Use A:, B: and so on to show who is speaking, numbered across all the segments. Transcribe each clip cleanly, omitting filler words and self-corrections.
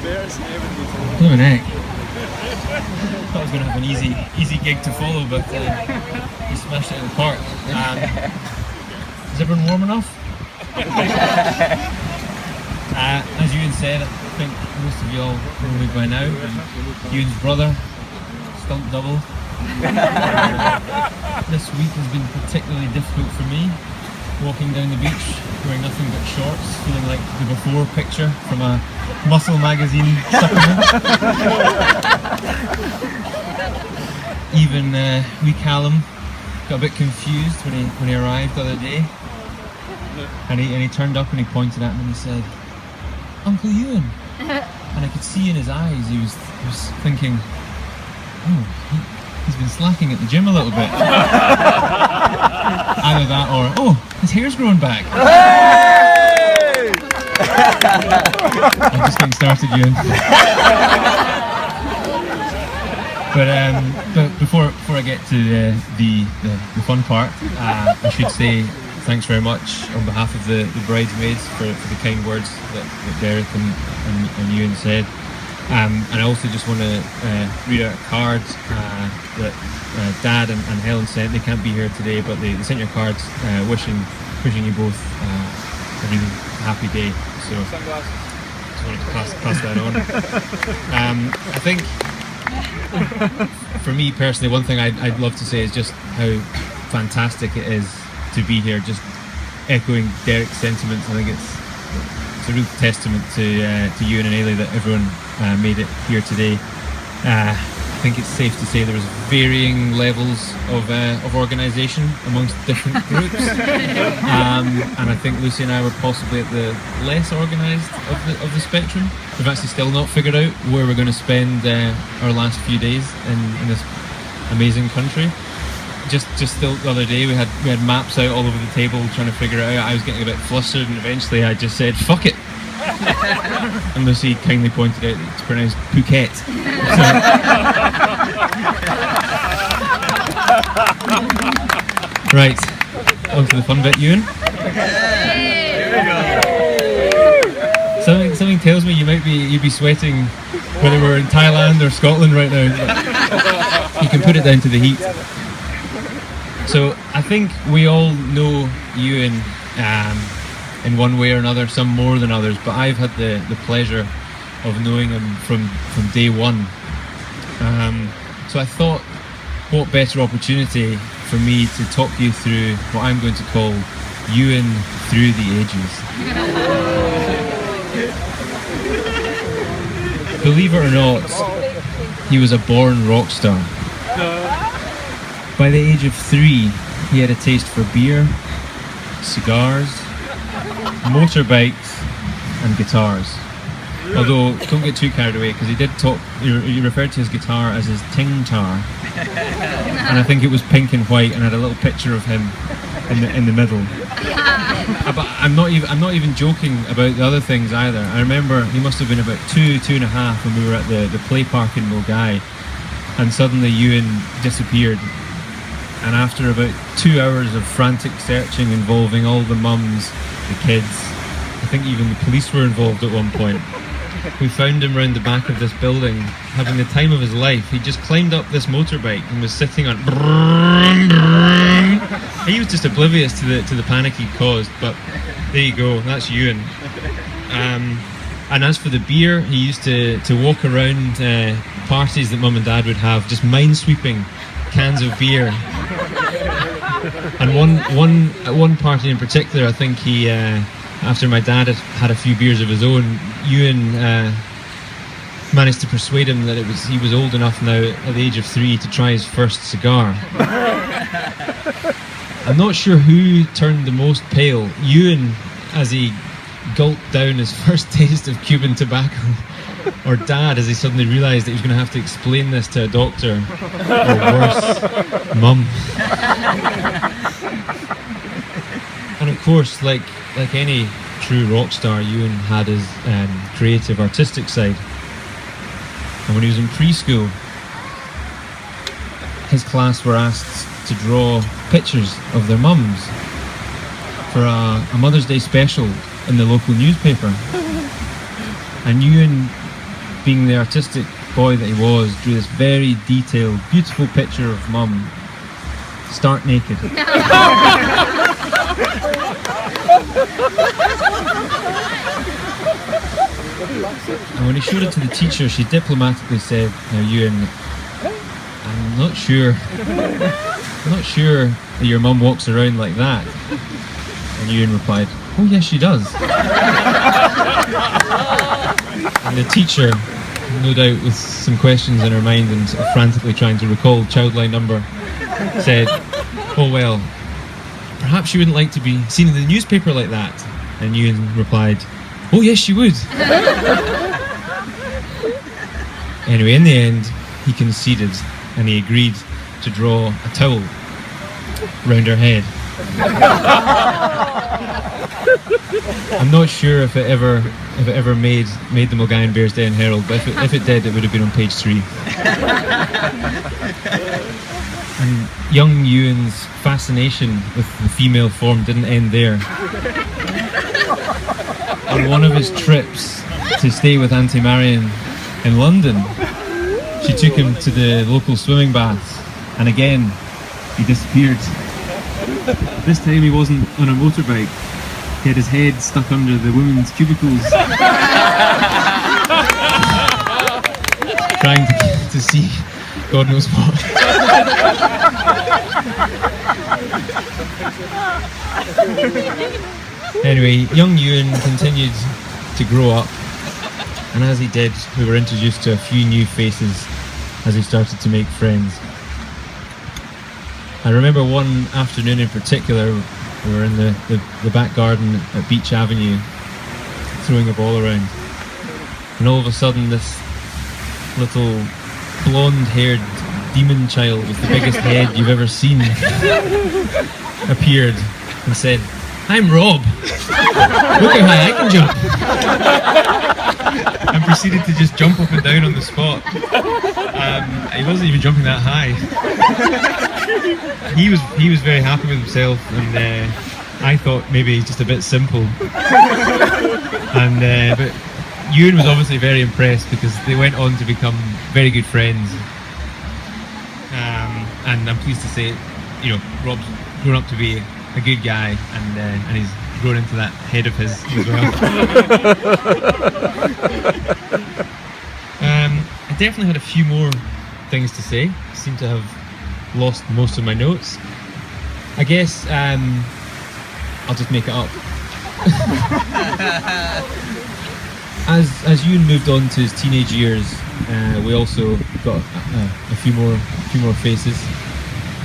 A: Blue neck. Thought I was going to have an easy gig to follow, but he smashed it in the park. Is everyone warm enough? As Euan said, I think most of you all know me by now. Euan's brother, stunt double. This week has been particularly difficult for me. Walking down the beach, wearing nothing but shorts, feeling like the before picture from a Muscle magazine supplement. Even wee Callum got a bit confused when he arrived the other day, and he turned up and he pointed at me and he said, "Uncle Euan," and I could see in his eyes he was thinking, "Oh, he's been slacking at the gym a little bit." Either that or, "Oh, his hair's growing back."
B: Hey!
A: I'm just getting started, Euan. But before I get to the fun part, I should say thanks very much on behalf of the bridesmaids for the kind words that Derek and Euan said. And I also just want to read out a card that Dad and Helen sent. They can't be here today, but they sent your cards wishing you both a really happy day. So just wanted to pass that on. I think for me personally, one thing I'd love to say is just how fantastic it is to be here. Just echoing Derek's sentiments, I think it's a real testament to Euan and Eilidh that everyone made it here today. I think it's safe to say there was varying levels of organisation amongst different groups, and I think Lucy and I were possibly at the less organised of the spectrum. We've actually still not figured out where we're going to spend our last few days in this amazing country. Just still the other day we had maps out all over the table trying to figure it out. I was getting a bit flustered and eventually I just said fuck it. And Lucy kindly pointed out that it's pronounced Phuket. Right, on to the fun bit, Euan. Something tells me you'd be sweating whether we're in Thailand or Scotland right now. You can put it down to the heat. So I think we all know Euan in one way or another, some more than others, but I've had the pleasure of knowing him from day one. So I thought, what better opportunity for me to talk you through what I'm going to call Euan through the ages. Believe it or not, he was a born rock star. By the age of 3, he had a taste for beer, cigars, motorbikes and guitars. Although, don't get too carried away, because he referred to his guitar as his ting-tar. And I think it was pink and white and had a little picture of him in the middle. But I'm not even joking about the other things either. I remember he must have been about 2.5 when we were at the play park in Mulgai, and suddenly Euan disappeared. And after about 2 hours of frantic searching involving all the mums, the kids, I think even the police were involved at one point, we found him round the back of this building having the time of his life. He just climbed up this motorbike and was sitting on he was just oblivious to the panic he caused, but there you go, that's Euan. And as for the beer, he used to walk around parties that Mum and Dad would have, just minesweeping cans of beer. And one party in particular, I think he after my dad had a few beers of his own, Euan managed to persuade him that he was old enough now at the age of 3 to try his first cigar. I'm not sure who turned the most pale, Euan as he gulped down his first taste of Cuban tobacco, or Dad as he suddenly realised that he was going to have to explain this to a doctor, or worse, Mum. And of course, like any true rock star, Euan had his creative, artistic side. And when he was in preschool, his class were asked to draw pictures of their mums for a Mother's Day special in the local newspaper. And Euan being the artistic boy that he was, drew this very detailed, beautiful picture of Mum stark naked. And when he showed it to the teacher, she diplomatically said, "Now, Euan, I'm not sure that your mum walks around like that." And Euan replied, "Oh yes, she does." And the teacher, no doubt with some questions in her mind and sort of frantically trying to recall child line number, said, "Oh well, perhaps she wouldn't like to be seen in the newspaper like that." And Euan replied, "Oh yes, she would." Anyway, in the end, he conceded and he agreed to draw a towel round her head. I'm not sure if it ever made the Mulgine Bearsden Herald, but if it did, it would have been on page 3. And young Euan's fascination with the female form didn't end there. On one of his trips to stay with Auntie Marion in London, she took him to the local swimming baths, and again he disappeared. This time he wasn't on a motorbike. He had his head stuck under the women's cubicles, trying to see God knows what. Anyway, young Euan continued to grow up, and as he did, we were introduced to a few new faces as he started to make friends. I remember one afternoon in particular, we were in the back garden at Beach Avenue, throwing a ball around, and all of a sudden this little blonde-haired demon child with the biggest head you've ever seen appeared and said, "I'm Rob. Look how high I can jump." And proceeded to just jump up and down on the spot. He wasn't even jumping that high. He was very happy with himself, and I thought maybe he's just a bit simple. And but Euan was obviously very impressed because they went on to become very good friends. And I'm pleased to say, Rob's grown up to be a good guy, and he's grown into that head of his as well. I definitely had a few more things to say. I seem to have lost most of my notes. I guess I'll just make it up. As Euan moved on to his teenage years, we also got a few more faces.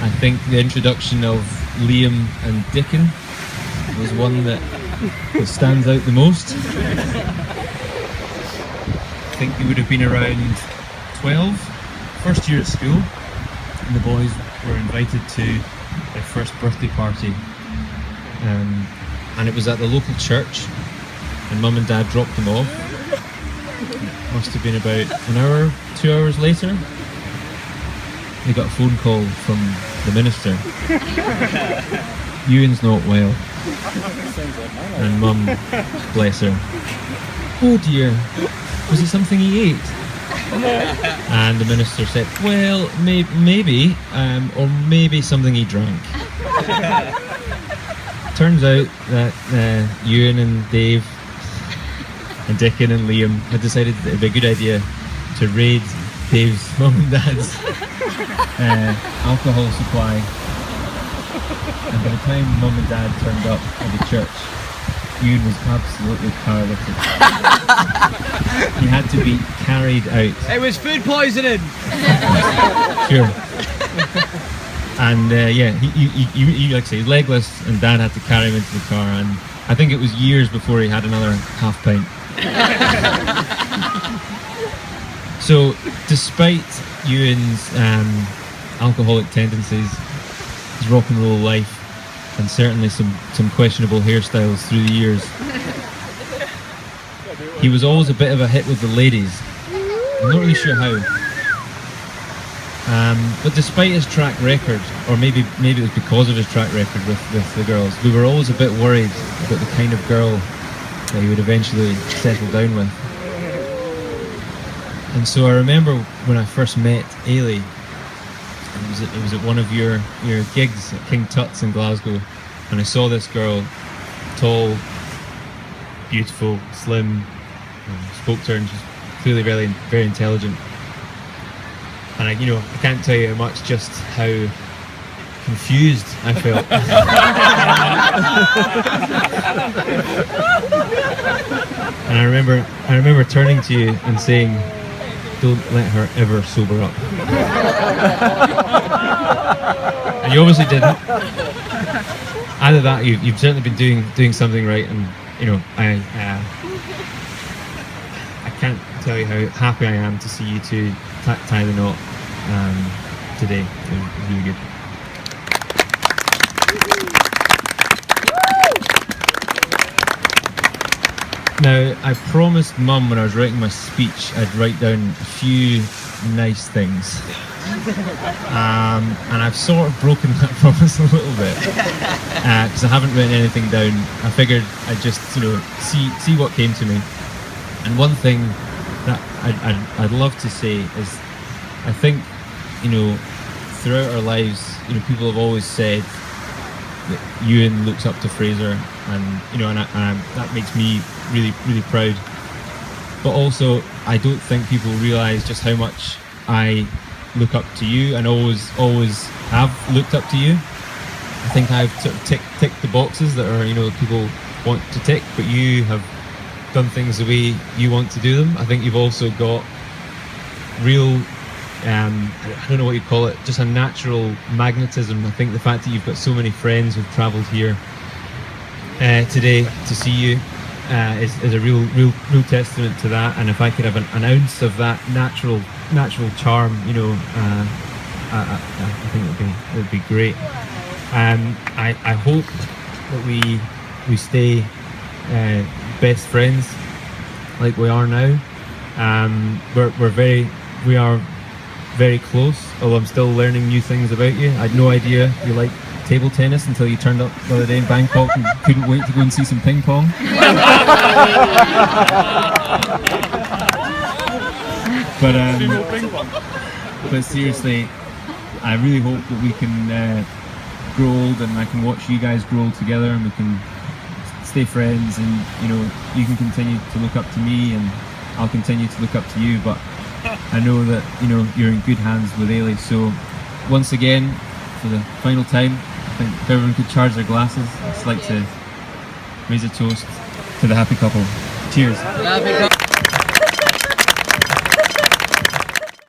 A: I think the introduction of Liam and Dickon was one that stands out the most. I think they would have been around 12, first year at school, and the boys were invited to their first birthday party, and it was at the local church, and Mum and Dad dropped them off. It must have been about an hour, 2 hours later, they got a phone call from the minister. "Euan's not well." And Mum, bless her, "Oh dear, was it something he ate?" And the minister said, "Well, maybe, or maybe something he drank." Turns out that Euan and Dave and Dickon and Liam had decided that it would be a good idea to raid Dave's mum and dad's alcohol supply. And by the time Mum and Dad turned up at the church, Euan was absolutely paralytic. He had to be carried out.
B: It was food poisoning!
A: Sure. And he like I say, legless, and Dad had to carry him into the car, and I think it was years before he had another half pint. So, despite Euan's alcoholic tendencies, his rock and roll life, and certainly some questionable hairstyles through the years, he was always a bit of a hit with the ladies. I'm not really sure how. But despite his track record, or maybe it was because of his track record with the girls, we were always a bit worried about the kind of girl that he would eventually settle down with. And so I remember when I first met Eilidh, it was at one of your gigs at King Tut's in Glasgow, and I saw this girl, tall, beautiful, slim, spoke to her, and she's clearly very, very intelligent. And I can't tell you how much, just how confused I felt. And I remember turning to you and saying, "Don't let her ever sober up." And you obviously didn't. Either that, you've certainly been doing something right, and I can't tell you how happy I am to see you two tie the knot today. It was really good. Now, I promised Mum when I was writing my speech I'd write down a few nice things. And I've sort of broken that promise a little bit, because I haven't written anything down. I figured I'd just see what came to me. And one thing that I'd love to say is, I think throughout our lives, people have always said that Euan looks up to Fraser, and that makes me really, really proud. But also, I don't think people realise just how much I look up to you, and always have looked up to you. I think I've sort of ticked the boxes that are people want to tick, but you have done things the way you want to do them. I think you've also got real, I don't know what you'd call it, just a natural magnetism. I think the fact that you've got so many friends who've travelled here today to see you is a real testament to that. And if I could have an ounce of that natural charm, I think it would be great. I hope that we stay best friends like we are now. We are very close, although I'm still learning new things about you. I had no idea you liked table tennis until you turned up the other day in Bangkok and couldn't wait to go and see some ping pong. But seriously, I really hope that we can grow old, and I can watch you guys grow old together, and we can stay friends, and you can continue to look up to me, and I'll continue to look up to you. But I know that you're in good hands with Eilidh. So once again, for the final time, I think if everyone could charge their glasses, I'd just like to raise a toast to the happy couple. Cheers.